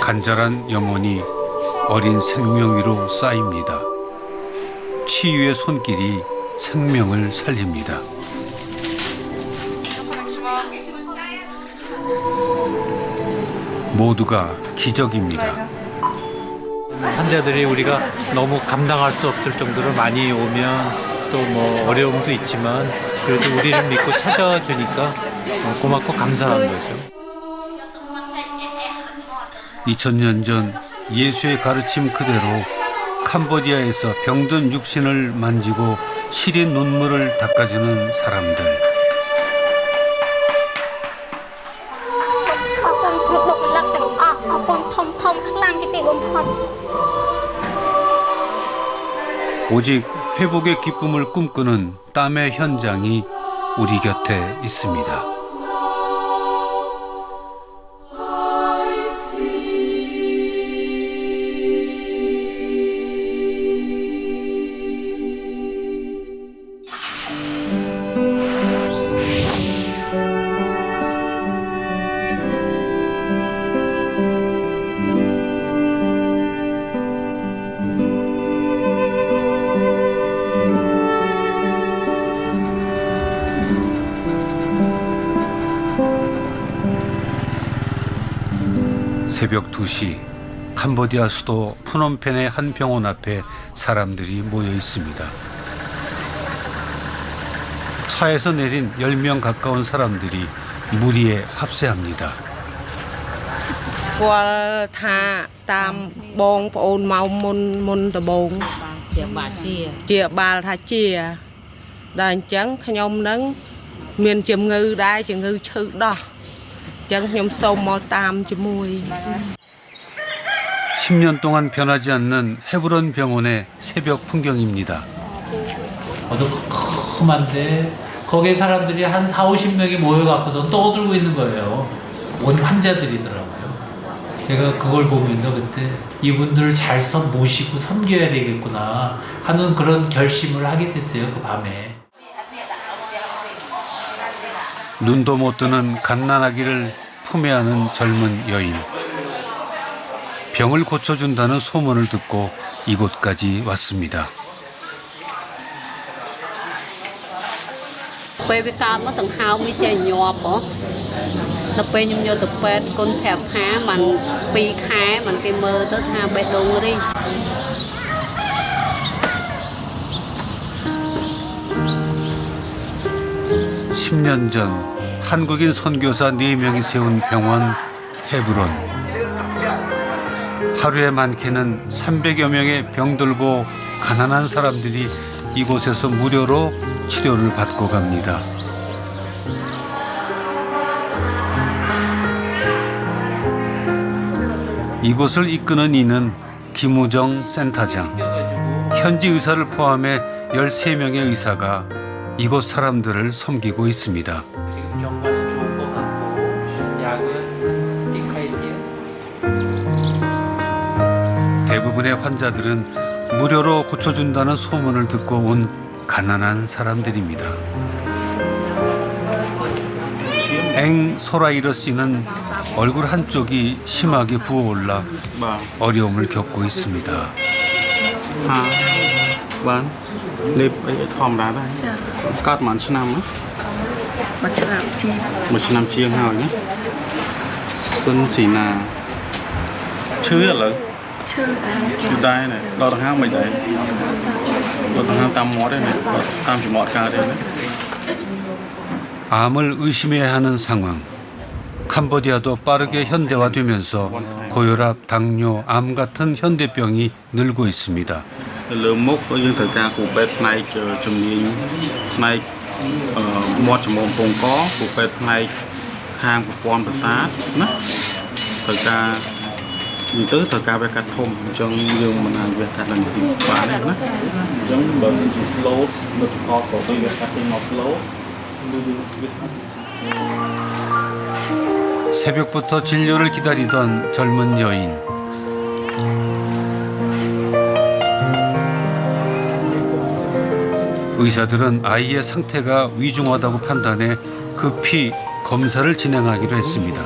간절한 염원이 어린 생명 위로 쌓입니다. 치유의 손길이 생명을 살립니다. 모두가 기적입니다. 환자들이 우리가 너무 감당할 수 없을 정도로 많이 오면 또 뭐 어려움도 있지만 그래도 우리를 믿고 찾아주니까 고맙고 감사한 거죠. 2000년 전 예수의 가르침 그대로 캄보디아에서 병든 육신을 만지고 시린 눈물을 닦아주는 사람들. 오직 회복의 기쁨을 꿈꾸는 땀의 현장이 우리 곁에 있습니다. 새벽 2시 캄보디아 수도 프놈펜의 한 병원 앞에 사람들이 모여 있습니다. 차에서 내린 10명 가까운 사람들이 무리에 합세합니다. គាត់ថាតាមបងប្អូនមកមុនដំបូងជាបាលថាជាដល់អញ្ចឹងខ្ញុំនឹងមានជំងឺដែរជំងឺឈឺដោះ 10년 동안 변하지 않는 헤브론 병원의 새벽 풍경입니다. 어두컴컴한데 거기에 사람들이 한 40-50명이 모여갖고서 떠들고 있는 거예요. 온 환자들이더라고요. 제가 그걸 보면서 그때 이분들을 잘 모시고 섬겨야 되겠구나 하는 그런 결심을 하게 됐어요. 그 밤에. 눈도 못 뜨는 갓난아기를 품에 안은 젊은 여인. 병을 고쳐준다는 소문을 듣고 이곳까지 왔습니다. (10년) 전 한국인 선교사 4명이 세운 병원 헤브론. 하루에 많게는 300여 명의 병들고 가난한 사람들이 이곳에서 무료로 치료를 받고 갑니다. 이곳을 이끄는 이는 김우정 센터장. 현지 의사를 포함해 13명의 의사가 이곳 사람들을 섬기고 있습니다. 지금 경과는 좋은 것 같고 약은 빅카이디에. 대부분의 환자들은 무료로 고쳐준다는 소문을 듣고 온 가난한 사람들입니다. 엥 소라이러 씨는 얼굴 한쪽이 심하게 부어올라 어려움을 겪고 있습니다. 립 컴 라다. 까드 많지나마? một năm chiêng hào nhé. Xuân chỉ là chưa là chưa đây này, đó là hang mình đấy, đó là hang tam mót đây này, tam chỉ mót cả đây này. 암을 의심해야 하는 상황. 캄보디아도 빠르게 현대화되면서 고혈압, 당뇨, 암 같은 현대병이 늘고 있습니다. Lượng mốc có những thời gian của bếp này chuẩn bị này một trong một vùng có của bếp này hàng của quan và sát nè thời gian như tới thời gian về cắt thùng trong dương mà làm việc cắt lần thì bán này nè giống bởi sự slow một có việc cắt thì nó slow. 새벽부터 진료를 기다리던 젊은 여인. 의사들은 아이의 상태가 위중하다고 판단해 급히 검사를 진행하기로 했습니다.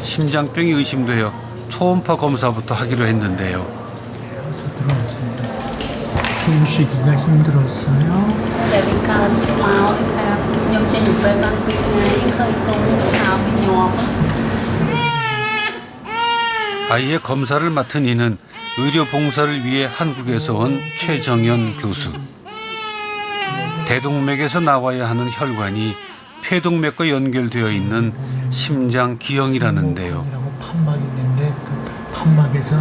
심장병이 의심되어 초음파 검사부터 하기로 했는데요. 어서 들어오세요. 숨쉬기가 힘들었어요. Tại vì con cái máu thì theo nhưng trên những bên ban pin này không công tháo bị nhọt 아이의 검사를 맡은 이는 의료 봉사를 위해 한국에서 온 최정연 교수. 대동맥에서 나와야 하는 혈관이 폐동맥과 연결되어 있는 심장 기형이라는데요. 라고 판막이 있는데 그 판막에서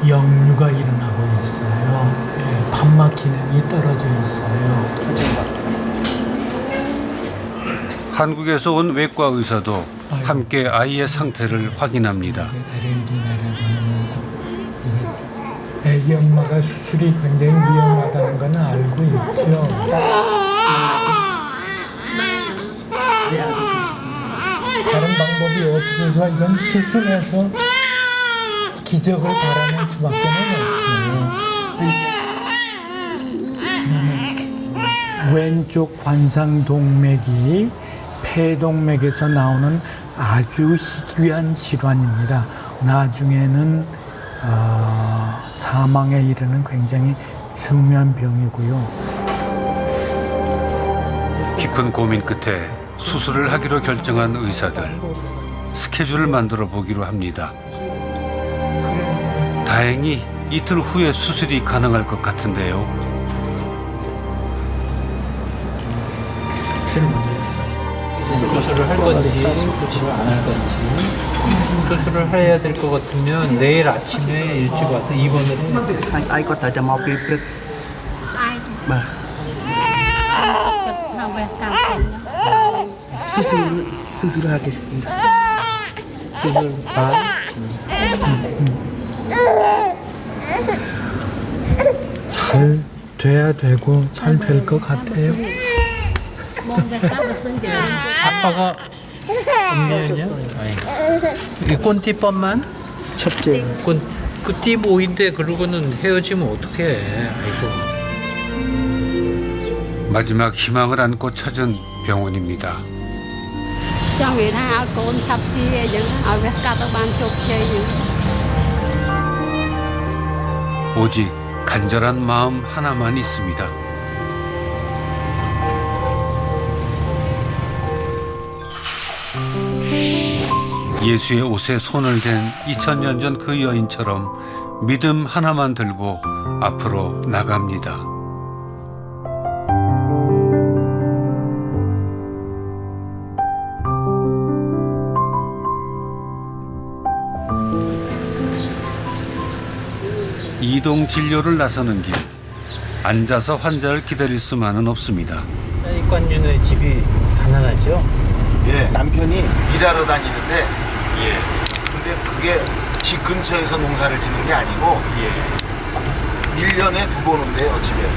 역류가 일어나고 있어요. 예, 판막 기능이 떨어져 있어요. 한국에서 온 외과 의사도 함께 아이의 상태를 확인합니다. 애기 엄마가 수술이 굉장히 위험하다는 건 알고 있죠. 다른 방법이 없어서 이건 수술해서 기적을 바라는 수밖에 없어요. 왼쪽 관상동맥이 폐동맥에서 나오는 아주 희귀한 질환입니다. 나중에는 사망에 이르는 굉장히 중요한 병이고요. 깊은 고민 끝에 수술을 하기로 결정한 의사들. 스케줄을 만들어 보기로 합니다. 다행히 이틀 후에 수술이 가능할 것 같은데요. 수술을 할 건지 수술을 안 할 건지. 수술을 해야 될 것 같으면 내일 아침에 일찍 와서 입원을 해. Hai sai có thể cho mau pi prực. sai Bà. thao về cam cam Susu ra cái. 수술 반. 잘 돼야 되고 잘 될 것 같아요. môn về cam và xương chữ 아빠가 언니였냐? 이 꼰띠법만? 첫째. 그띠 모인데 그러고는 헤어지면 어떡해. 아이고. 마지막 희망을 안고 찾은 병원입니다. cho người ta ao côn sắp chia những ao về cam ban chụp chơi những 오직 간절한 마음 하나만 있습니다. 예수의 옷에 손을 댄 2000년 전 그 여인처럼 믿음 하나만 들고 앞으로 나갑니다. 이동 진료를 나서는 길. 앉아서 환자를 기다릴 수만은 없습니다. 이관윤의 집이 가난하죠? 예, 남편이 일하러 다니는데, 근데 그게 집 근처에서 농사를 짓는 게 아니고, 1년에 2번 온대요, 집에.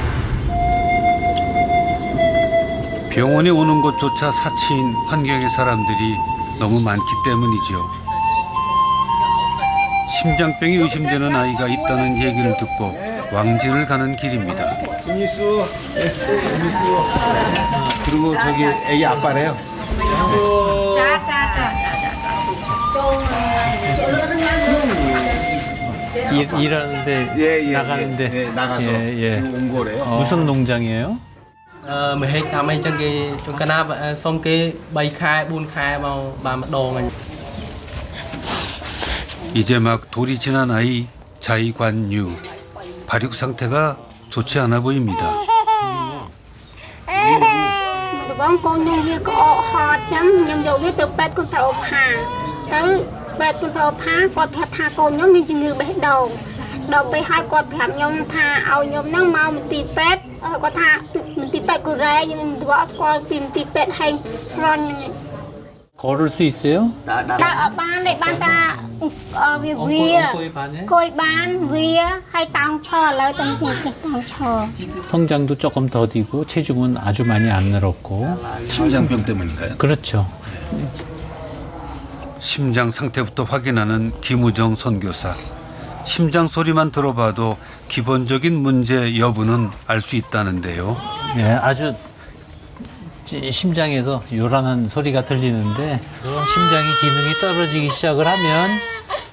병원에 오는 곳조차 사치인 환경의 사람들이 너무 많기 때문이죠. 심장병이 의심되는 아이가 있다는 얘기를 듣고 왕진을 가는 길입니다. 김미수. 그리고 저기 애기 아빠래요. 일하는데 나가는데 예, 나가서 지금 온 거래요. 무슨 농장이에요? Mà hết tháng mấy chân cái trong cana xong cái 3 4 khai vào bà mặt đồ này. 이제 막 돌이 지난 아이 자이관유. 발육 상태가 좋지 않아 보입니다. Vâng, con nhân viên có ho chấm nhưng dầu biết từ bếp con thầu phá tới bếp con thầu phá con phép tha con nhóm như người bếp đầuไปให้con phép nhóm tha ao nhóm năng mau mình tì bếp con tha mình tì bếp của ra nhưng gọi con tìm tì bếp hành ron 걸을 수 있어요? đã ở ban này ban ta việc vía coi ban vía hay tao cho lại tao tao cho 성장도 조금 더디고 체중은 아주 많이 안 늘었고. 심장병 때문인가요? 그렇죠. 심장 상태부터 확인하는 김우정 선교사. 심장 소리만 들어봐도 기본적인 문제 여부는 알 수 있다는데요. 네, 아주 심장에서 요란한 소리가 들리는데 심장의 기능이 떨어지기 시작을 하면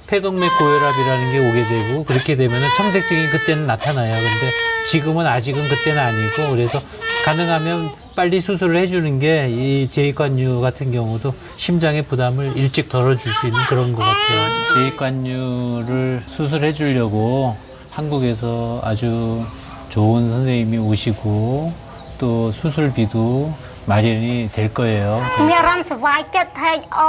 폐동맥 고혈압이라는 게 오게 되고, 그렇게 되면 청색증이 그때는 나타나요. 근데 지금은 아직은 그때는 아니고, 그래서 가능하면 빨리 수술을 해주는 게 이 제이관유 같은 경우도 심장의 부담을 일찍 덜어줄 수 있는 그런 것 같아요. 제이관유를 수술해 주려고 한국에서 아주 좋은 선생님이 오시고 또 수술비도 마련이 될 거예요. មានអារម្មណ៍សុវ័យចិត្តថែកអ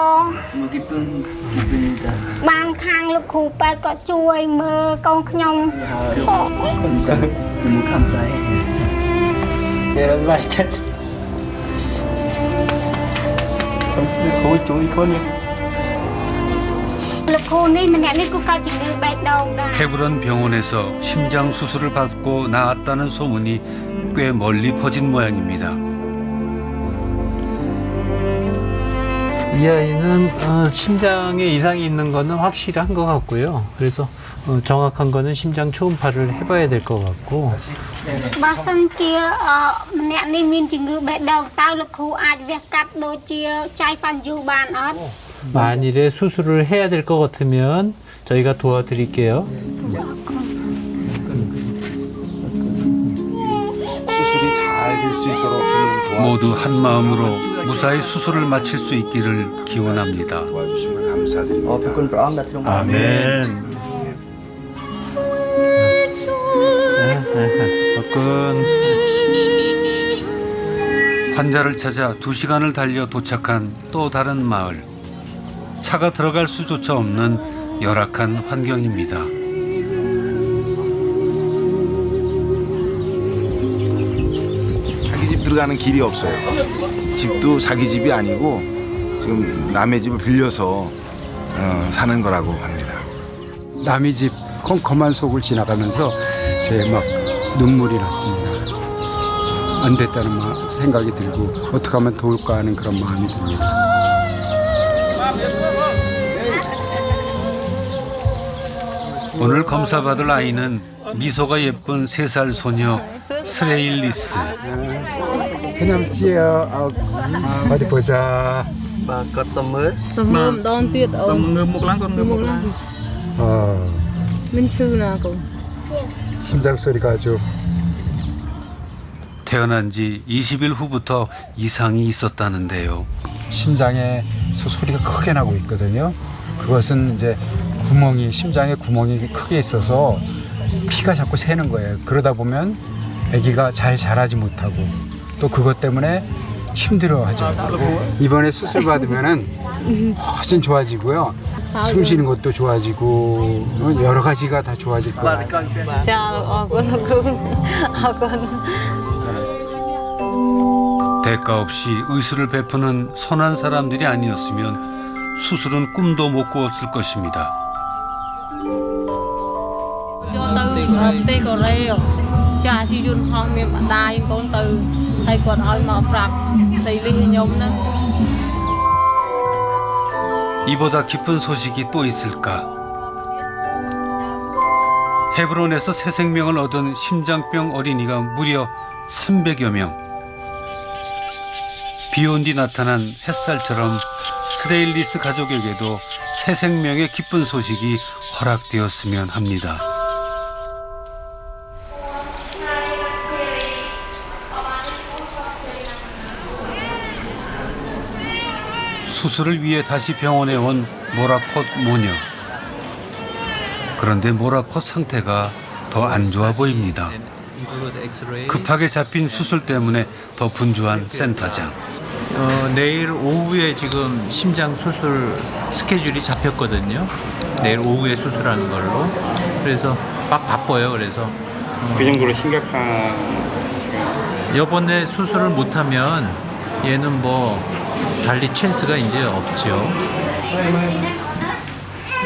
បានខាងលោកគ្រូប៉ែតគាត់ជួយមើលកូនខ្ញុំ គេរំលាយចិត្តគ្រូជួយខ្លួន លោកគ្រូនេះម្នាក់នេះក៏កើតជំងឺបេះដូងដែរ 헤브론 병원에서 심장 수술을 받고 나았다는 소문이 꽤 멀리 퍼진 모양입니다. 이 아이는 심장에 이상이 있는 거는 확실한 것 같고요. 그래서 정확한 거는 심장 초음파를 해봐야 될 것 같고. បើសិនជាម្នាក់នេះមានជំងឺបេះដូងតើលោកគ្រូអាចវះកាត់ដូចជាចៃហ្វាន់យូបានអត់ 만일에 수술을 해야 될 것 같으면 저희가 도와드릴게요. 수술이 잘 될 수 있도록 주님 모두 한 마음으로 무사히 수술을 마칠 수 있기를 기원합니다. 도와주시면 감사드립니다. 아멘. 환자를 찾아 2시간을 달려 도착한 또 다른 마을. 차가 들어갈 수조차 없는 열악한 환경입니다. 자기 집 들어가는 길이 없어요. 집도 자기 집이 아니고 지금 남의 집을 빌려서 사는 거라고 합니다. 남의 집 컴컴한 속을 지나가면서 제 막 눈물이 났습니다. 안 됐다는 생각이 들고 어떻게 하면 도울까 하는 그런 마음이 듭니다. 오늘 검사받을 아이는 미소가 예쁜 3살 소녀 스레일리스. 그냥 찌어 어디 보자. បាទគាត់សុំមើល សុំមើលម្ដងទៀតអូន ងើបមុខឡើងគាត់ងើបមុខឡើង មានឈឺណាកូន 심장 소리가 아주 태어난 지 20일 후부터 이상이 있었다는데요. 심장에서 소리가 크게 나고 있거든요. 그것은 이제 심장에 구멍이 크게 있어서 피가 자꾸 새는 거예요. 그러다 보면 아기가 잘 자라지 못하고 또 그것 때문에 힘들어하죠. 이번에 수술 받으면은 훨씬 좋아지고요. 숨 쉬는 것도 좋아지고 여러 가지가 다 좋아질 거예요. ចាអរគុណលោកគ្រូអរគុណ 대가 없이 의술을 베푸는 선한 사람들이 아니었으면 수술은 꿈도 못 꾸었을 것입니다. យកទៅប្រទេសកូរ៉េចាជាយន្តហោះមានម្ដាយកូនទៅហើយគាត់ឲ្យមកប្រាប់ស្រីលីខ្ញុំហ្នឹង 이보다 기쁜 소식이 또 있을까? 헤브론에서 새 생명을 얻은 심장병 어린이가 무려 300여 명. 비온 뒤 나타난 햇살처럼 스레일리스 가족에게도 새 생명의 기쁜 소식이 허락되었으면 합니다. 수술을 위해 다시 병원에 온 모라콧 모녀. 그런데 모라콧 상태가 더 안 좋아 보입니다. 급하게 잡힌 수술 때문에 더 분주한 센터장. 내일 오후에 지금 심장 수술 스케줄이 잡혔거든요. 내일 오후에 수술하는 걸로. 그래서 막 바빠요. 그래서 그 정도로 심각한 이번에 수술을 못하면 얘는 뭐 달리 찬스가 이제 없죠.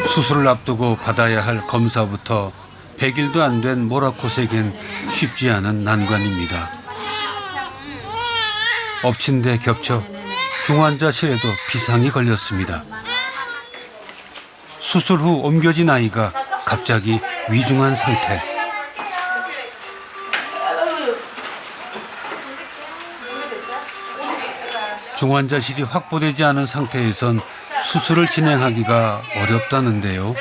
수술을 앞두고 받아야 할 검사부터 100일도 안 된 모라콧에겐 쉽지 않은 난관입니다. 엎친 데 겹쳐 중환자실에도 비상이 걸렸습니다. 수술 후 옮겨진 아이가 갑자기 위중한 상태. 중환자실이 확보되지 않은 상태에선 수술을 진행하기가 어렵다는데요.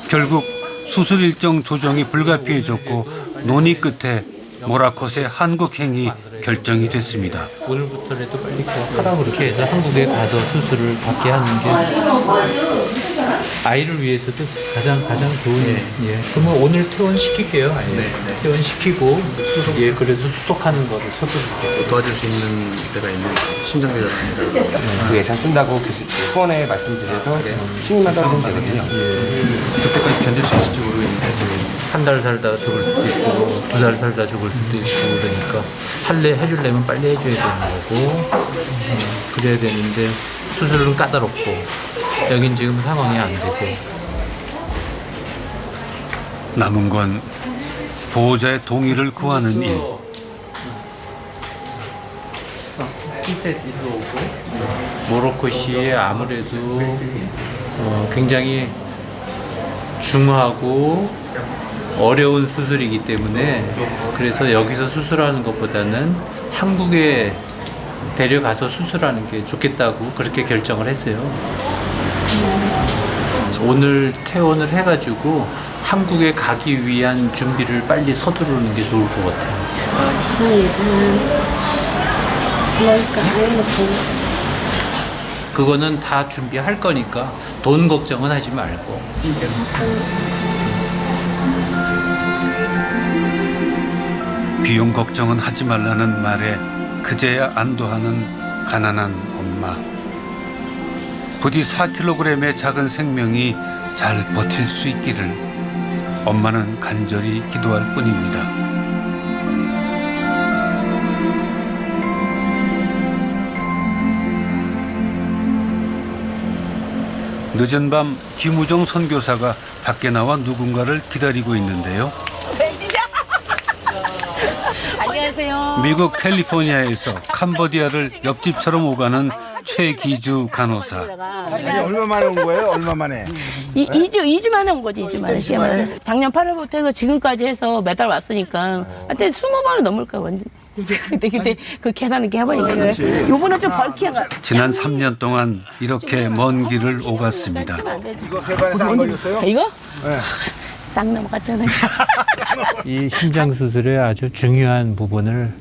결국 수술 일정 조정이 불가피해졌고 논의 끝에 모라콧의 한국행이 결정이 됐습니다. 오늘부터라도 빨리 하라고 그렇게 해서 한국에 가서 수술을 받게 하는 게 아이를 위해서도 가장 좋은 예. 그러면 오늘 퇴원시킬게요. 퇴원시키고 예 그래서 수속하는 거를 서두를게요. 도와줄 수 있는 데가 있는 심장내전입니다. 그 예산 쓴다고 후원에 말씀드려서 신임하다 하면 되거든요. 그때까지 견딜 수 있을지 모르겠는데 한 달 살다가 죽을 수도 있고 2달 살다 죽을 수도 있고 그러니까 해주려면 빨리 해줘야 되는 거고 그래야 되는데 수술은 까다롭고 여긴 지금 상황이 안 되고 남은 건 보호자의 동의를 구하는 일. 모로콧이 아무래도 굉장히 중하고 어려운 수술이기 때문에 그래서 여기서 수술하는 것보다는 한국에 데려가서 수술하는 게 좋겠다고 그렇게 결정을 했어요. 오늘 퇴원을 해가지고 한국에 가기 위한 준비를 빨리 서두르는 게 좋을 것 같아요. 그거는 다 준비할 거니까 돈 걱정은 하지 말고. 비용 걱정은 하지 말라는 말에 그제야 안도하는 가난한 엄마. 부디 4kg의 작은 생명이 잘 버틸 수 있기를 엄마는 간절히 기도할 뿐입니다. 늦은 밤 김우정 선교사가 밖에 나와 누군가를 기다리고 있는데요. 안녕하세요. 미국 캘리포니아에서 캄보디아를 옆집처럼 오가는 최기주 간호사. 얼마 만에 온 거예요? 얼마 만에? 2주 만에 온 거지, 2주 만에. 시험을. 작년 8월부터 해서 지금까지 해서 매달 왔으니까. 하여튼 20번은 넘을 거야, 완전. 그때 그 계산 이렇게 해보니까. 요번에 좀 벌키야. 지난 3년 동안 이렇게 먼 길을 오갔습니다. 이거 세관에서 안 걸렸어요? 이거? 네. 싹 넘어갔잖아요. 이 심장 수술의 아주 중요한 부분을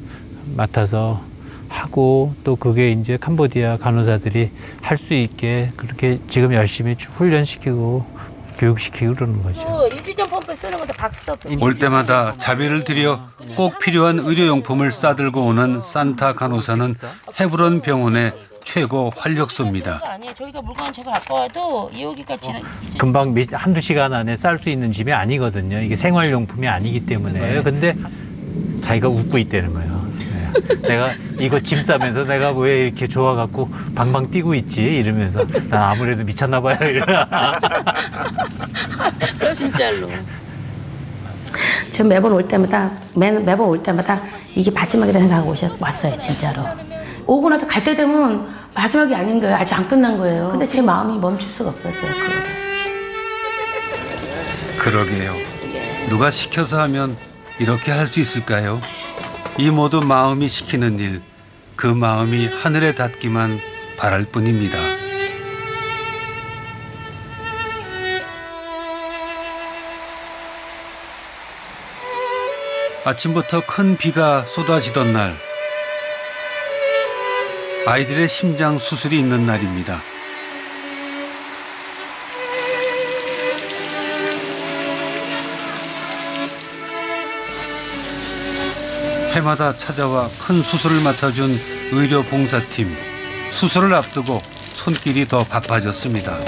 맡아서 하고 또 그게 이제 캄보디아 간호사들이 할 수 있게 그렇게 지금 열심히 훈련시키고 교육시키고 그러는 거죠. 인수전 펌프 쓰는 것도 박수. 올 때마다 자비를 들여 꼭 필요한 의료용품을 싸들고 오는 산타 간호사는 헤브론 병원의 최고 활력소입니다. 아니에요. 저희가 물건 제가 갖고 와도 이호기가 지난 금방 한두 시간 안에 쌀 수 있는 짐이 아니거든요. 이게 생활용품이 아니기 때문에. 근데 자기가 웃고 있다는 거예요. 내가 이거 짐 싸면서 내가 왜 이렇게 좋아갖고 방방 뛰고 있지 이러면서 난 아무래도 미쳤나 봐요. 진짜로. 지금 매번 올 때마다 매번 올 때마다 이게 마지막이라 생각하고 왔어요, 진짜로. 오고 나서 갈 때 되면 마지막이 아닌 거예요. 아직 안 끝난 거예요. 근데 제 마음이 멈출 수가 없었어요, 그러게요. 누가 시켜서 하면 이렇게 할 수 있을까요? 이 모두 마음이 시키는 일, 그 마음이 하늘에 닿기만 바랄 뿐입니다. 아침부터 큰 비가 쏟아지던 날, 아이들의 심장 수술이 있는 날입니다. 해마다 찾아와 큰 수술을 맡아준 의료 봉사팀. 수술을 앞두고 손길이 더 바빠졌습니다.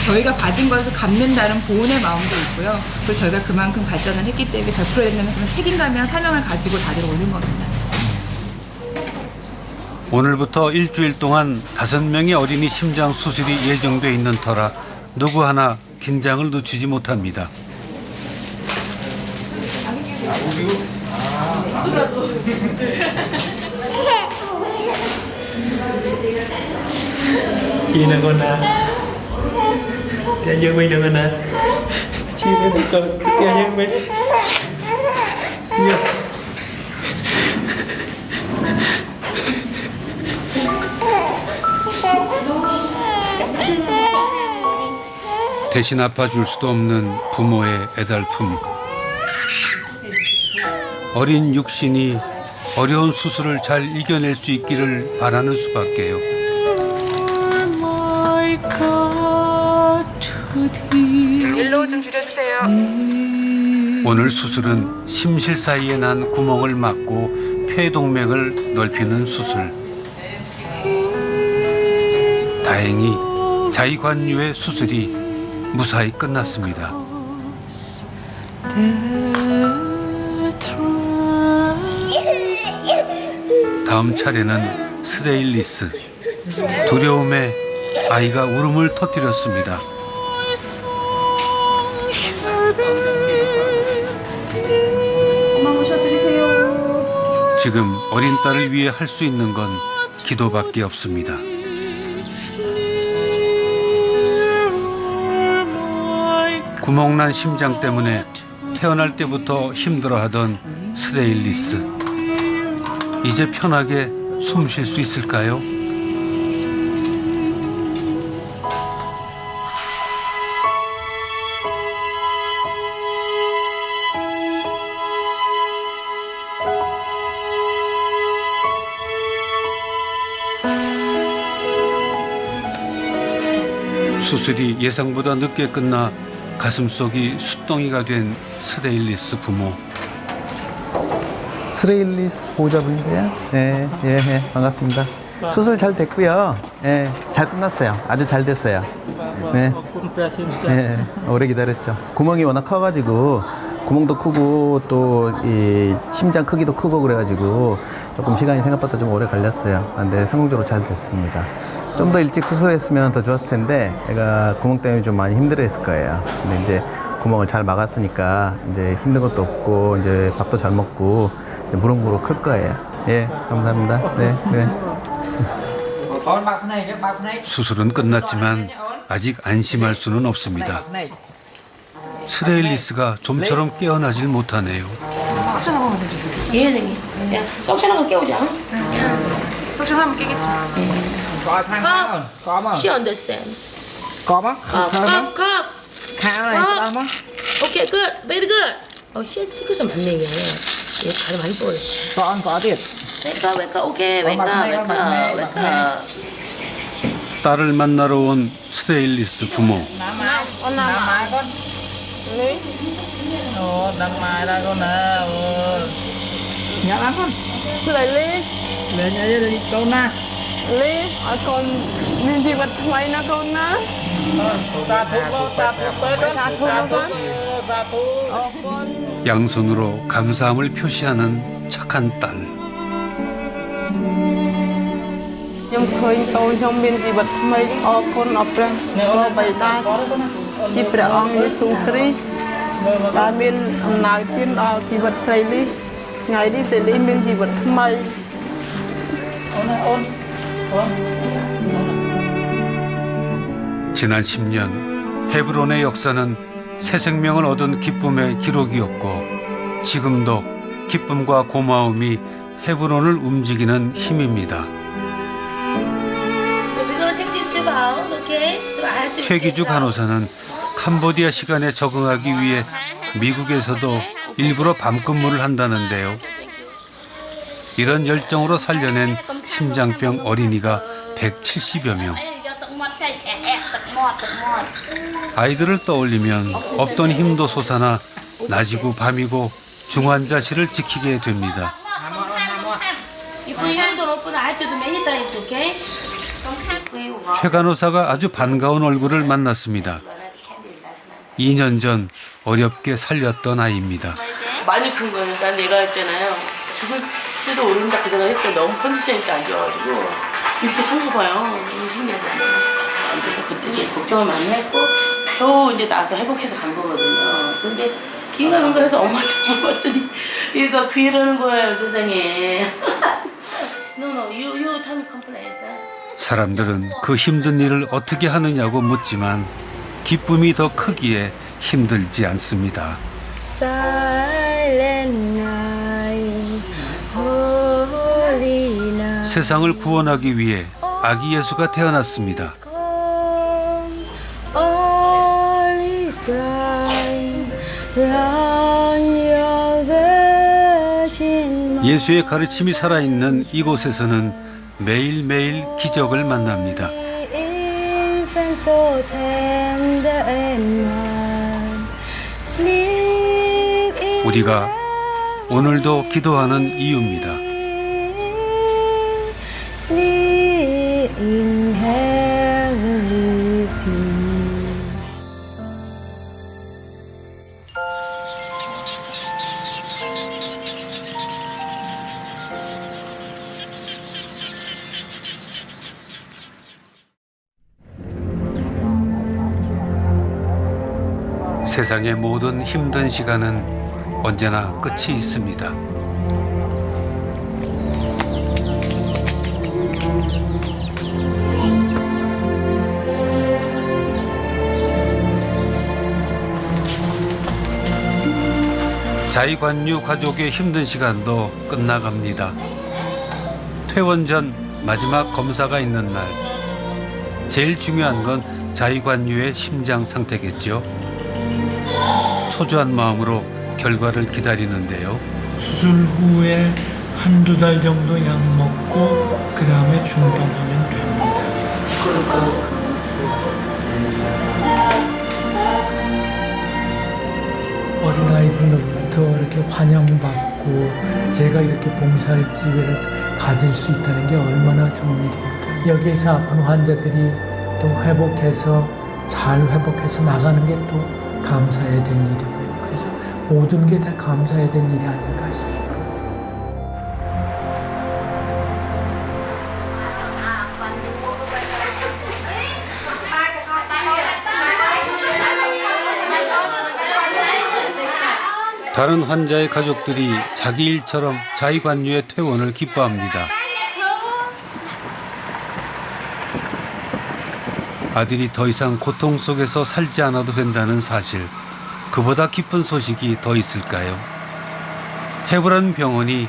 저희가 받은 것을 갚는다는 보온의 마음도 있고요. 그리고 저희가 그만큼 발전을 했기 때문에 베풀어야 된다는 그런 책임감이랑 사명을 가지고 다들 오는 겁니다. 오늘부터 일주일 동안 5명의 어린이 심장 수술이 예정돼 있는 터라 누구 하나 긴장을 늦추지 못합니다. Inagonan. Dia jeung we dengan Cina betul. Dia jeung we. Ya. 대신 아파줄 수도 없는 부모의 애달픔. 어린 육신이 어려운 수술을 잘 이겨낼 수 있기를 바라는 수밖에요. 일로 좀 줄여주세요. 오늘 수술은 심실 사이에 난 구멍을 막고 폐동맥을 넓히는 수술. 다행히 자의관유의 수술이 무사히 끝났습니다. 다음 차례는 스테인리스. 두려움에 아이가 울음을 터뜨렸습니다. 엄마 모셔드리세요. 지금 어린 딸을 위해 할 수 있는 건 기도밖에 없습니다. 구멍난 심장 때문에 태어날 때부터 힘들어하던 스테인리스. 이제 편하게 숨 쉴 수 있을까요? 수술이 예상보다 늦게 끝나 가슴속이 숫덩이가 된 스테인리스 부모. 스테인리스 보호자분이세요? 네, 예, 반갑습니다. 수술 잘 됐고요. 예, 잘 끝났어요. 아주 잘 됐어요. 네, 오래 기다렸죠. 구멍이 워낙 커가지고 구멍도 크고 또 이 심장 크기도 크고 그래가지고 조금 시간이 생각보다 좀 오래 걸렸어요. 근데 성공적으로 잘 됐습니다. 좀 더 일찍 수술했으면 더 좋았을 텐데 애가 구멍 때문에 좀 많이 힘들어했을 거예요. 근데 이제 구멍을 잘 막았으니까 이제 힘든 것도 없고 이제 밥도 잘 먹고 이제 무럭무럭 클 거예요. 예, 감사합니다. 네, 네. 수술은 끝났지만 아직 안심할 수는 없습니다. 스테인리스가 좀처럼 깨어나질 못하네요. 석션 한번 해주세요. 예, 선생님. 야, 석션 한번 깨우자. 석션 한번 깨겠지. She understand. Có không? Cup. Tháo này, có không? Okay, good. Very good. She 시크좀 많네, 얘. 얘 다리 많이 보여. Cóទៀត. Wake up. Okay, wake up. 딸을 만나러 온 스테인리스 부모. Nhớ lắm không? Sư đại Ly. Lên nhớ đi con na. Ly, ở con mình chỉ vật mấy nó con na. 양손으로 감사함을 표시하는 착한 딸. Nhưng khơi tôi trong miền chỉ vật mấy con ập ra lo bày ta chỉ phải ông Giêsu Christ đã miền nào tiên ở chỉ vật xây đi ngày đi sẽ đi miền chỉ vật mấy. 지난 10년 헤브론의 역사는 새 생명을 얻은 기쁨의 기록이었고 지금도 기쁨과 고마움이 헤브론을 움직이는 힘입니다. 최기주 간호사는 캄보디아 시간에 적응하기 위해 미국에서도 일부러 밤근무를 한다는데요. 이런 열정으로 살려낸 심장병 어린이가 170여 명. 아이들을 떠올리면 없던 힘도 솟아나 낮이고 밤이고 중환자실을 지키게 됩니다. 최 간호사가 아주 반가운 얼굴을 만났습니다. 2년 전 어렵게 살렸던 아이입니다. 많이 큰 거니까 내가 했잖아요. 죽을 수도 모른다 그 생각했어요. 너무 컨디션이 안 좋아가지고 이렇게 산 거 봐요. 너무 신기하잖아요. 그래서 그때 이제 걱정을 많이 했고 겨우 이제 나서 회복해서 간 거거든요. 근데 기가 뭔가 해서 엄마한테 물어봤더니 얘가 그 일하는 거예요, 세상에. No, you tell me complaints. 사람들은 그 힘든 일을 어떻게 하느냐고 묻지만 기쁨이 더 크기에 힘들지 않습니다. 세상을 구원하기 위해 아기 예수가 태어났습니다. 예수의 가르침이 살아있는 이곳에서는 매일매일 기적을 만납니다. 우리가 오늘도 기도하는 이유입니다. 세상의 모든 힘든 시간은 언제나 끝이 있습니다. 자의관유 가족의 힘든 시간도 끝나갑니다. 퇴원 전 마지막 검사가 있는 날, 제일 중요한 건 자의관유의 심장 상태겠죠. 초조한 마음으로 결과를 기다리는데요. 수술 후에 한두 달 정도 약 먹고 그 다음에 중단하면 됩니다. 어린아이들로부터 이렇게 환영받고 제가 이렇게 봉사할 기회를 가질 수 있다는 게 얼마나 좋은 일입니까? 여기에서 아픈 환자들이 또 회복해서 잘 회복해서 나가는 게 또 감사해야 될 일이고요. 그래서 모든 게 다 감사해야 될 일이 아닌가 싶습니다. 다른 환자의 가족들이 자기 일처럼 자의관유의 퇴원을 기뻐합니다. 아들이 더 이상 고통 속에서 살지 않아도 된다는 사실, 그보다 기쁜 소식이 더 있을까요? 헤브론 병원이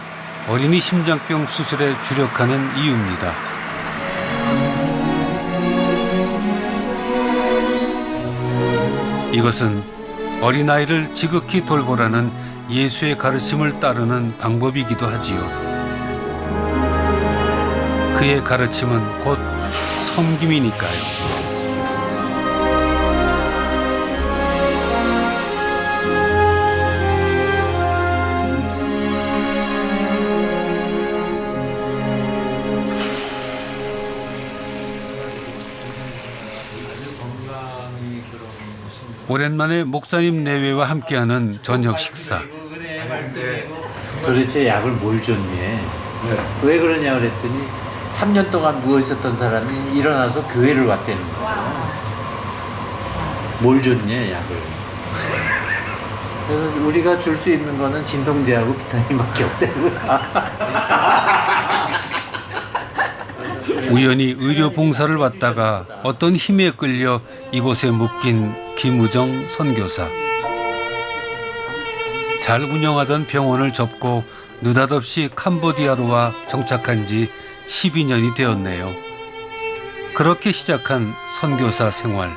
어린이 심장병 수술에 주력하는 이유입니다. 이것은 어린아이를 지극히 돌보라는 예수의 가르침을 따르는 방법이기도 하지요. 그의 가르침은 곧 섬김이니까요. 오랜만에 목사님 내외와 함께하는 저녁 식사. 도대체 약을 뭘 줬니? 왜 그러냐 그랬더니 3년 동안 누워 있었던 사람이 일어나서 교회를 왔다는 거야. 뭘 줬니 약을? 그래서 우리가 줄 수 있는 거는 진통제하고 비타민밖에 없다고. 우연히 의료 봉사를 왔다가 어떤 힘에 끌려 이곳에 묶인 김우정 선교사. 잘 운영하던 병원을 접고 느닷없이 캄보디아로 와 정착한 지 12년이 되었네요. 그렇게 시작한 선교사 생활.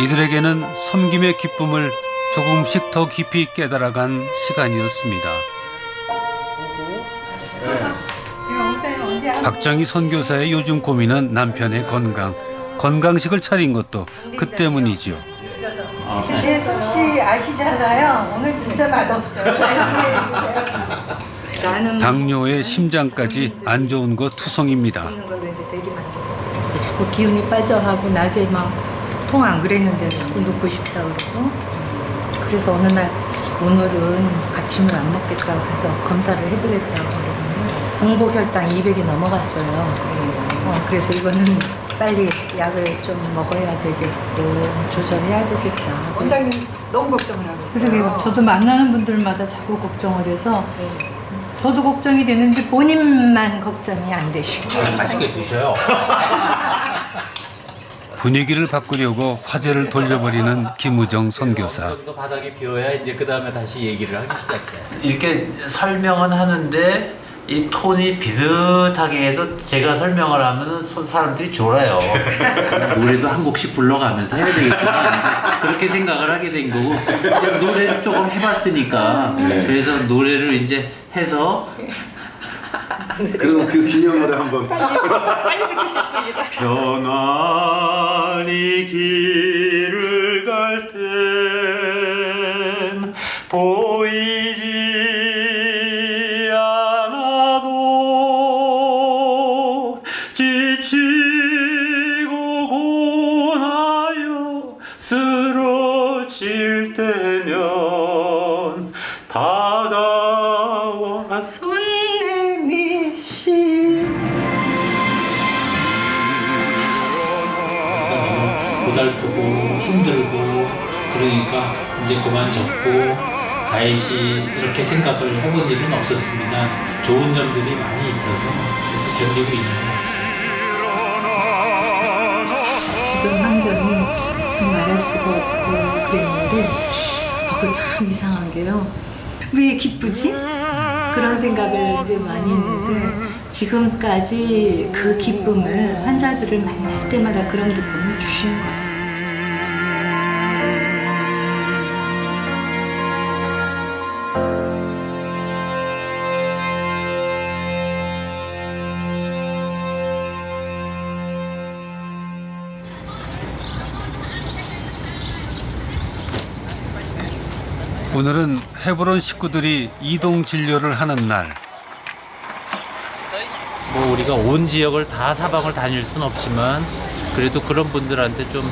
이들에게는 섬김의 기쁨을 조금씩 더 깊이 깨달아간 시간이었습니다. 박정희 선교사의 요즘 고민은 남편의 건강. 건강식을 차린 것도 그 때문이지요. 제 솜씨 아시잖아요. 오늘 진짜 맛없어요. 나는 당뇨에 심장까지 안 좋은 거 투성입니다. 자꾸 기운이 빠져하고 낮에 막 통 안 그랬는데 자꾸 눕고 싶다 그러고. 그래서 어느 날 오늘은 아침을 안 먹겠다고 해서 검사를 해보겠다고 그러거든요. 공복 혈당 200이 넘어갔어요. 그래서 이거는 빨리 약을 좀 먹어야 되겠고 조절해야 되겠다. 원장님 너무 걱정을 하고 있어요. 그러게요. 저도 만나는 분들마다 자꾸 걱정을 해서 저도 걱정이 되는데 본인만 걱정이 안 되시고. 맛있게 드셔요. 분위기를 바꾸려고 화제를 돌려버리는 김우정 선교사. 바닥이 비워야 이제 그 다음에 다시 얘기를 하기 시작해요. 이렇게 설명은 하는데 이 톤이 비슷하게 해서 제가 설명을 하면 사람들이 졸아요. 노래도 한 곡씩 불러가면서 해야 되겠구나. 이제 그렇게 생각을 하게 된 거고 이제 노래를 조금 해봤으니까 그래서 노래를 이제 해서 그럼 그 기념으로 한번 빨리 듣고 싶습니다. 평안히 길을 갈 땐 보이지 않아도 지치고 고나여 쓰러질 때면 다가와 고달프고 힘들고 그러니까 이제 그만 접고 가야지 이렇게 생각을 해본 일은 없었습니다. 좋은 점들이 많이 있어서 그래서 견디고 있는 것 같습니다. 지금 환경이 참 말할 수가 없고 그랬는데 그거 참 이상한 게요. 왜 기쁘지? 그런 생각을 이제 많이 했는데 지금까지 그 기쁨을 환자들을 만날 때마다 그런 기쁨을 주신 거예요. 오늘은 헤브론 식구들이 이동 진료를 하는 날. 뭐 우리가 온 지역을 다 사방을 다닐 수는 없지만 그래도 그런 분들한테 좀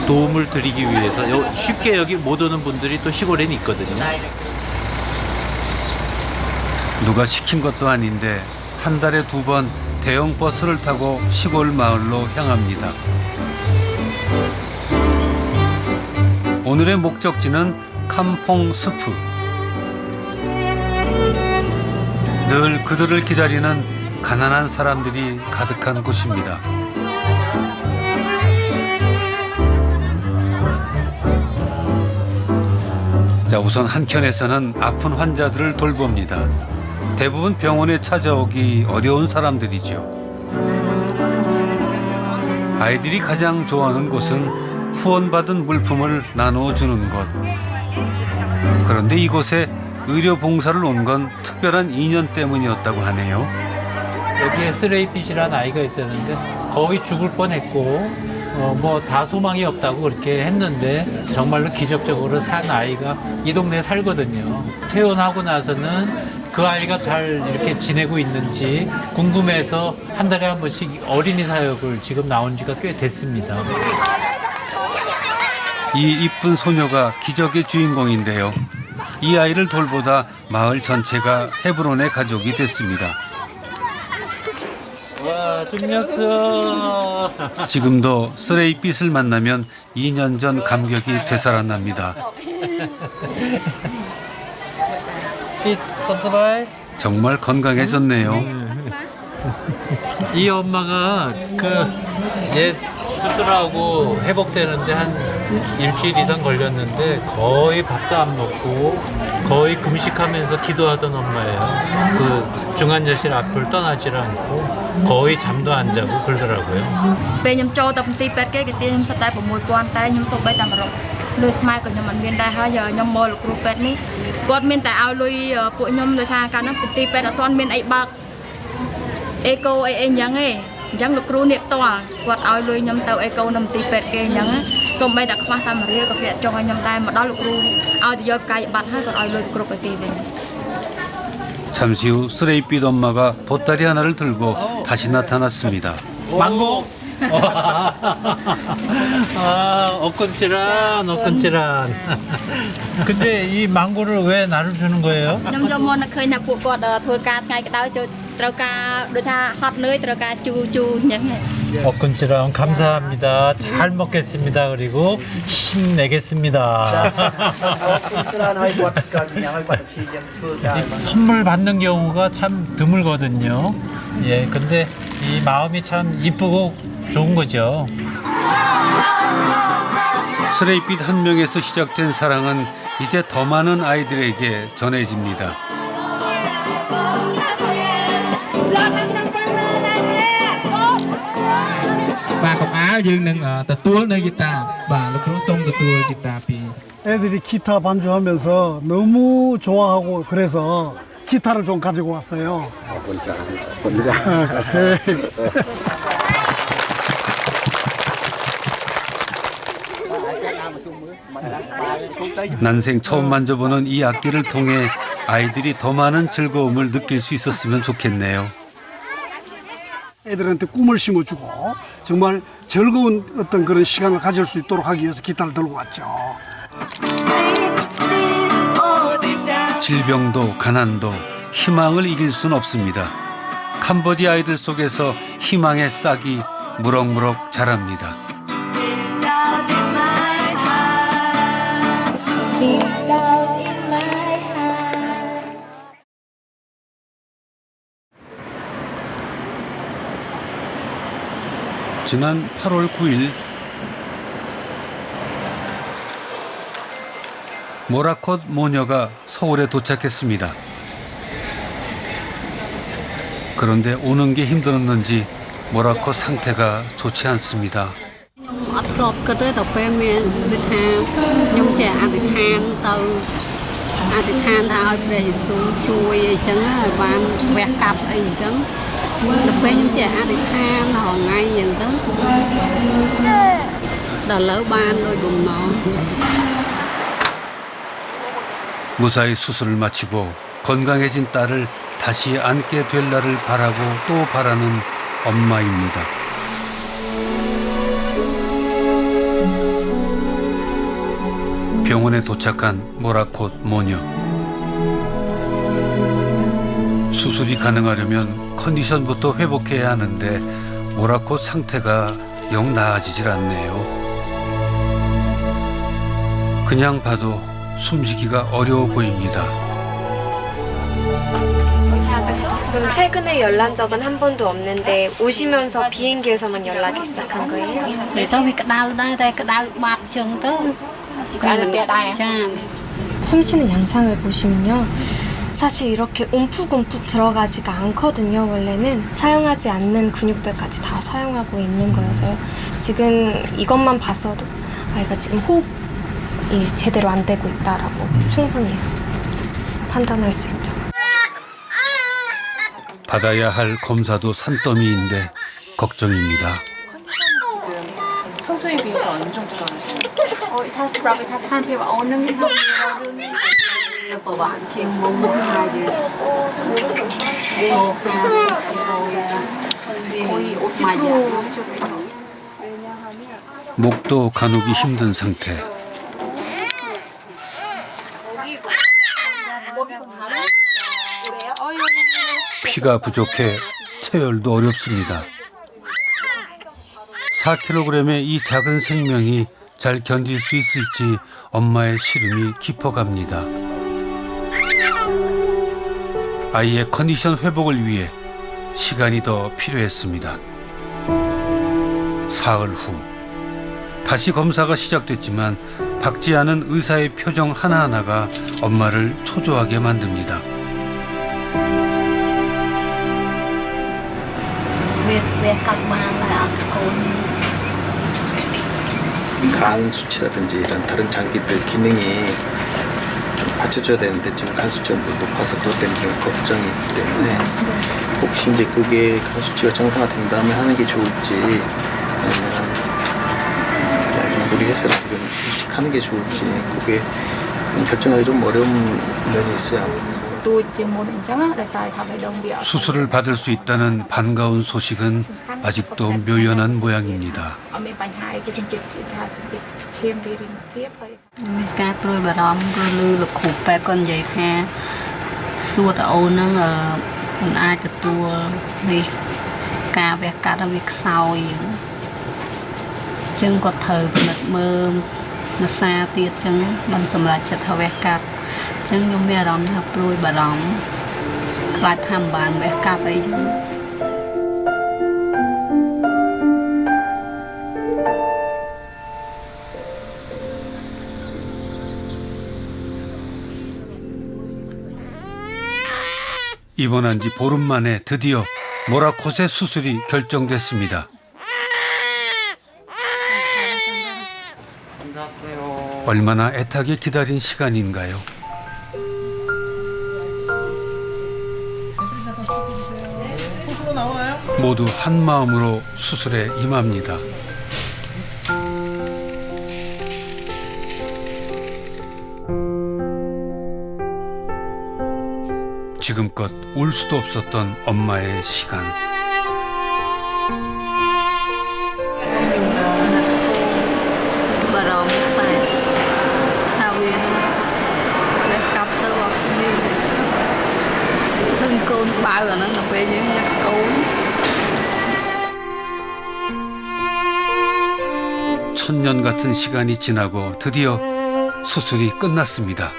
도움을 드리기 위해서 쉽게 여기 못 오는 분들이 또 시골에는 있거든요. 누가 시킨 것도 아닌데 한 달에 2번 대형 버스를 타고 시골 마을로 향합니다. 오늘의 목적지는 캄퐁 스프. 늘 그들을 기다리는 가난한 사람들이 가득한 곳입니다. 자, 우선 한켠에서는 아픈 환자들을 돌봅니다. 대부분 병원에 찾아오기 어려운 사람들이죠. 아이들이 가장 좋아하는 곳은 후원받은 물품을 나눠주는 것. 그런데 이곳에 의료 봉사를 온 건 특별한 인연 때문이었다고 하네요. 여기에 쓰레이핏이라는 아이가 있었는데 거의 죽을 뻔했고 뭐 다 소망이 없다고 그렇게 했는데 정말로 기적적으로 산 아이가 이 동네에 살거든요. 퇴원하고 나서는 그 아이가 잘 이렇게 지내고 있는지 궁금해서 한 달에 한 번씩 어린이 사역을 지금 나온 지가 꽤 됐습니다. 이 이쁜 소녀가 기적의 주인공인데요. 이 아이를 돌보다 마을 전체가 헤브론의 가족이 됐습니다. 와, 준혁수. 지금도 쓰레이빛을 만나면 2년 전 감격이 되살아납니다. 정말 건강해졌네요. 이 엄마가 얘 수술하고 회복되는데 한 일주일 이상 걸렸는데 거의 밥도 안 먹고 거의 금식하면서 기도하던 엄마예요. 그 중환자실 앞을 떠나질 않고 거의 잠도 안 자고 그러더라고요. ពេលខ្ញុំចូលទៅមន្ទីរពេទ្យគេទាញខ្ញុំសិតតែ 6,000 តែខ្ញុំសូម្បីតែ100លុយខ្មែរក៏ខ្ញុំអត់មានដែរហើយខ្ញុំមកលោកគ្រូពេទ្យនេះគាត់មានតែឲ្យលុយពួកខ្ញុំដូចថាកាលនោះមន្ទីរពេទ្យអត់ទាន់មានអីបើកអេកូអីអញ្ចឹងទេអញ្ចឹងលោកគ្រូនេះផ្ទាល់គាត់ឲ្យលុយខ្ញុំទៅអេកូនៅមន្ទីរពេទ្យគេអញ្ចឹងសូម្បីតែខ្វះតែ1រៀលក៏គេអត់ចង់ឲ្យខ្ញុំដែរមកដល់លោកគ្រូឲ្យទៅយកកាយប័ត្រហើយគាត់ឲ្យលុយគ្រប់ឲ្យគេវិញ 잠시 후 쓰레이빛 엄마가 보따리 하나를 들고 다시 나타났습니다. 망고. 아, 엇건질한. 근데 이 망고를 왜 나를 주는 거예요? ខ្ញុំយកមកនឹកឃើញថាពួកគាត់ធ្វើការថ្ងៃក្តៅចូលត្រូវការដូចថាហត់នឿយត្រូវការជូរអញ្ចឹង 엇건질한 감사합니다. 잘 먹겠습니다. 그리고 힘내겠습니다. 선물 받는 경우가 참 드물거든요. 예, 근데 이 마음이 참 이쁘고 좋은 거죠. 쓰레이빛 한 명에서 시작된 사랑은 이제 더 많은 아이들에게 전해집니다. 애들이 기타 반주하면서 너무 좋아하고 그래서 기타를 좀 가지고 왔어요. 난생 처음 만져보는 이 악기를 통해 아이들이 더 많은 즐거움을 느낄 수 있었으면 좋겠네요. 애들한테 꿈을 심어주고 정말 즐거운 어떤 그런 시간을 가질 수 있도록 하기 위해서 기타를 들고 왔죠. 질병도 가난도 희망을 이길 순 없습니다. 캄보디아 아이들 속에서 희망의 싹이 무럭무럭 자랍니다. 지난 8월 9일 모라콧 모녀가 서울에 도착했습니다. 그런데 오는 게 힘들었는지 모라콧 상태가 좋지 않습니다. 무사히 수술을 마치고 건강해진 딸을 다시 안게 될 날을 바라고 또 바라는 엄마입니다. 병원에 도착한 모라콧 모녀. 수술이 가능하려면 컨디션부터 회복해야 하는데 모라콧 상태가 영 나아지질 않네요. 그냥 봐도 숨쉬기가 어려워 보입니다. 그럼 최근에 연락 적은 한 번도 없는데 오시면서 비행기에서만 연락이 시작한 거예요? 숨 쉬는 양상을 보시면요. 사실 이렇게 움푹움푹 들어가지가 않거든요. 원래는 사용하지 않는 근육들까지 다 사용하고 있는 거여서요. 지금 이것만 봤어도 아이가 지금 호흡이 제대로 안 되고 있다라고 충분히 판단할 수 있죠. 받아야 할 검사도 산더미인데 걱정입니다. 평소에 비해서 어느 정도 나왔죠? 목도 가누기 힘든 상태. 피가 부족해 체열도 어렵습니다. 4kg의 이 작은 생명이 잘 견딜 수 있을지 엄마의 시름이 깊어갑니다. 아이의 컨디션 회복을 위해 시간이 더 필요했습니다. 사흘 후 다시 검사가 시작됐지만 박지 않은 의사의 표정 하나하나가 엄마를 초조하게 만듭니다. 간 수치라든지 이런 다른 장기들 기능이 좀 받쳐줘야 되는데 지금 간 수치가 높아서 그것 때문에 좀 걱정이기 때문에 혹시 이제 그게 간 수치가 정상화된 다음에 하는 게 좋을지 아니면 그냥 무리해서라도 좀 일찍 하는 게 좋을지 그게 결정하기 좀 어려운 면이 있어요. 수술을 받을 수 있다는 반가운 소식은 아직도 묘연한 모양입니다. 입원한 지 보름 만에 드디어 모라콧의 수술이 결정됐습니다. 얼마나 애타게 기다린 시간인가요? 모두 한 마음으로 수술에 임합니다. 지금껏 울 수도 없었던 엄마의 시간. 천년 같은 시간이 지나고 드디어 수술이 끝났습니다.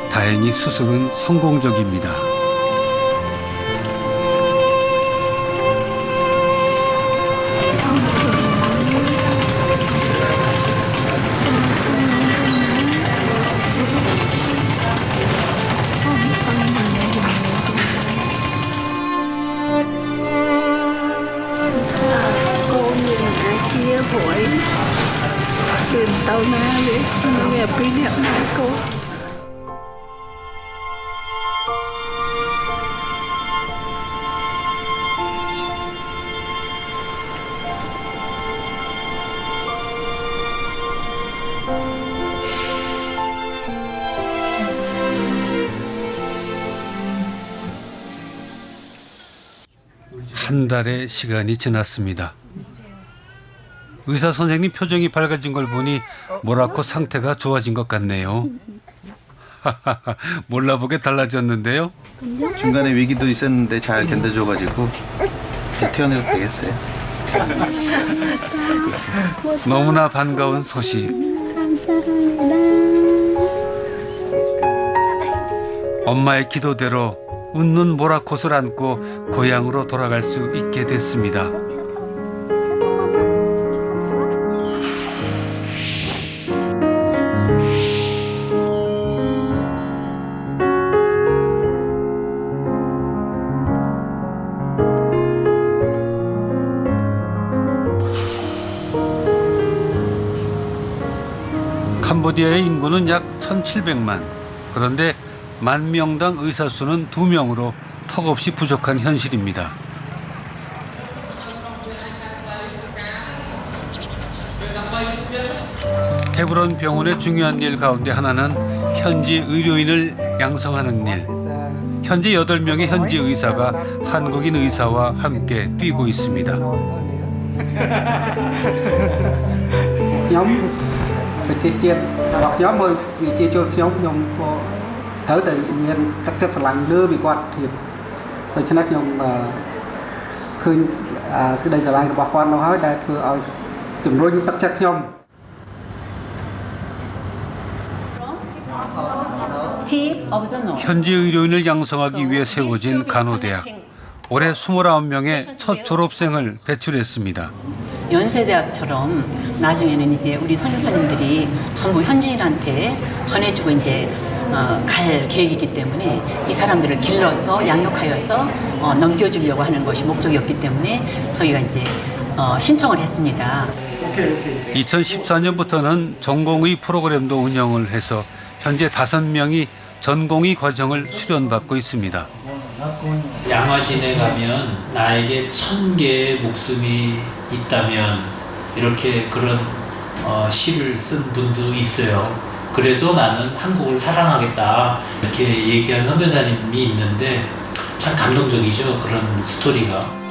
다행히 수술은 성공적입니다. 한 달의 시간이 지났습니다. 의사 선생님 표정이 밝아진 걸 보니 모라코 상태가 좋아진 것 같네요. 몰라보게 달라졌는데요. 중간에 위기도 있었는데 잘 견뎌줘가지고 이제 태어나도 되겠어요. 너무나 반가운 소식. 엄마의 기도대로 웃는 모라콧을 안고 고향으로 돌아갈 수 있게 됐습니다. 캄보디아의 인구는 약 1,700만. 그런데 10,000명당 의사 수는 2명으로 턱없이 부족한 현실입니다. 헤브론 병원의 중요한 일 가운데 하나는 현지 의료인을 양성하는 일. 현재 8명의 현지 의사가 한국인 의사와 함께 뛰고 있습니다. 현지 의료인을 양성하기 위해 세워진 간호대학. 올해 29명의 첫 졸업생을 배출했습니다. 연세대학처럼 나중에는 이제 우리 선교사님들이 전부 현지인한테 전해주고 이제 갈 계획이기 때문에 이 사람들을 길러서 양육하여서 넘겨주려고 하는 것이 목적이었기 때문에 저희가 이제 신청을 했습니다. 2014년부터는 전공의 프로그램도 운영을 해서 현재 5명이 전공의 과정을 수련받고 있습니다. 양화진에 가면 나에게 1000개의 목숨이 있다면 이렇게 그런 시를 쓴 분도 있어요. 그래도 나는 한국을 사랑하겠다 이렇게 얘기한 선교사님이 있는데 참 감동적이죠. 그런 스토리가.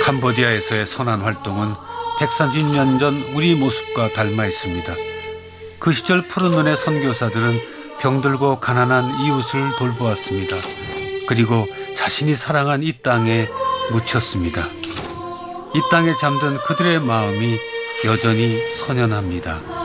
캄보디아에서의 선한 활동은 130년 전 우리 모습과 닮아 있습니다. 그 시절 푸른 눈의 선교사들은 병들고 가난한 이웃을 돌보았습니다. 그리고 자신이 사랑한 이 땅에 묻혔습니다. 이 땅에 잠든 그들의 마음이 여전히 선연합니다.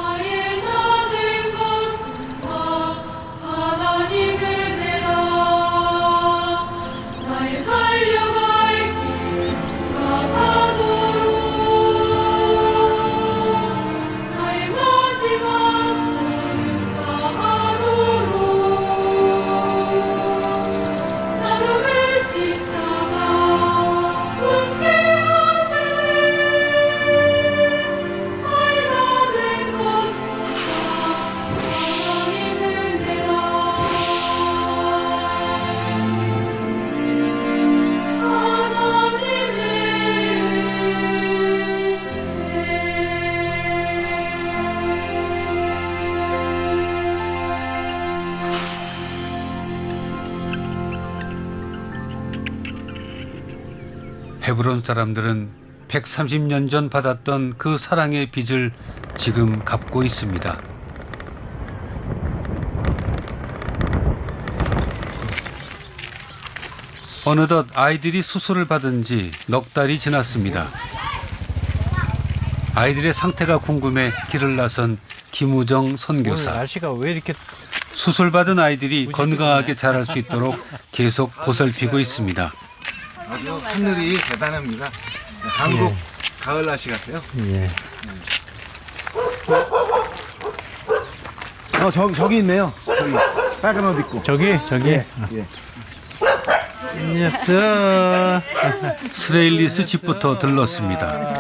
헤브론 사람들은 130년 전 받았던 그 사랑의 빚을 지금 갚고 있습니다. 어느덧 아이들이 수술을 받은 지 넉 달이 지났습니다. 아이들의 상태가 궁금해 길을 나선 김우정 선교사. 날씨가 왜 이렇게 수술받은 아이들이 건강하게 자랄 수 있도록 계속 보살피고 있습니다. 아주 하늘이 대단합니다. 한국 가을 날씨 같아요. 예. 저기 있네요. 저기 빨간 옷 입고. 저기. 예. 녀석. 스레일리스 집부터 들렀습니다.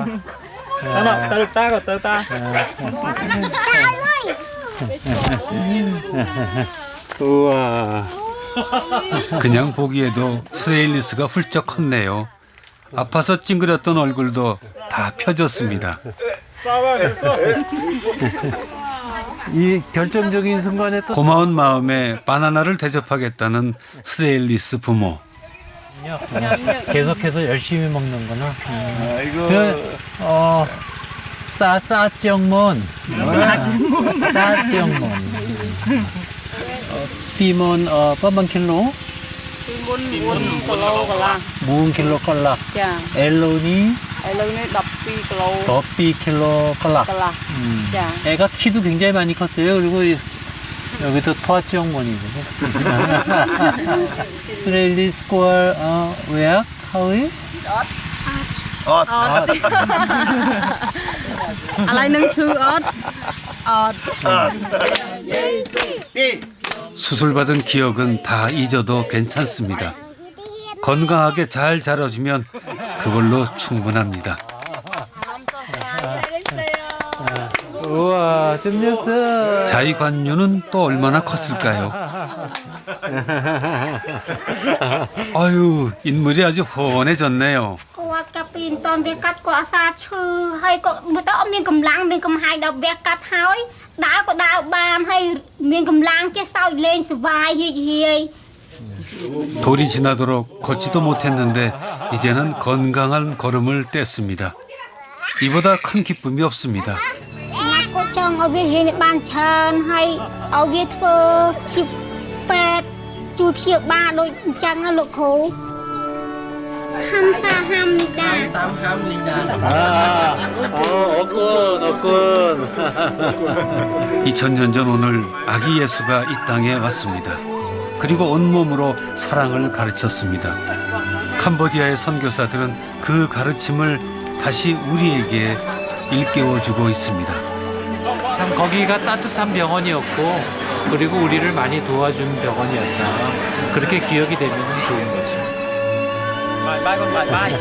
우와. 그냥 보기에도 스레일리스가 훌쩍 컸네요. 아파서 찡그렸던 얼굴도 다 펴졌습니다. 이 결정적인 순간에 또 고마운 마음에 바나나를 대접하겠다는 스레일리스 부모. 계속해서 열심히 먹는구나. 아이고. 싸정문. 싸정문. Timon berapa kilo? Timun 4 kilo lah. 4 kilo kelak. Dạ. Elo ni Elo ini 12 kilo. 12 kilo kelak. Kelak. Dạ. 애가 키도 굉장히 많이 컸어요. 그리고 여기도 토아정문이고. Really square where? How is? Alai nâng chư ớt. 수술받은 기억은 다 잊어도 괜찮습니다. 건강하게 잘 자라주면 그걸로 충분합니다. 우와, 좀 녀석. 자의관유는 또 얼마나 컸을까요? 아유, 인물이 아주 훤해졌네요. គាត់កាពីមិនតន់វាកាត់គាត់អាសាឈឺហើយគាត់មើលទៅអត់មានកម្លាំងមានកំហាយដល់វាកាត់ហើយដើរក៏ដើរបានហើយមានកម្លាំងចេះសើចលេងសុវ័យហៀកហៀយ 돌이 지나도록 걷지도 못했는데 이제는 건강한 걸음을 뗐습니다. 이보다 큰 기쁨이 없습니다. គាត់ចង់ឲ្យវាហ៊ានបានច្រើនហើយឲ្យវាធ្វើជាពេទ្យជួយព្យាបាលដូចអញ្ចឹងណាលោកគ្រូ 감사합니다. 감사합니다. 어꾼. 2000년 전 오늘 아기 예수가 이 땅에 왔습니다. 그리고 온몸으로 사랑을 가르쳤습니다. 캄보디아의 선교사들은 그 가르침을 다시 우리에게 일깨워주고 있습니다. 참 거기가 따뜻한 병원이었고 그리고 우리를 많이 도와준 병원이었다. 그렇게 기억이 되면 좋은 거죠. Bye.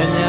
안녕.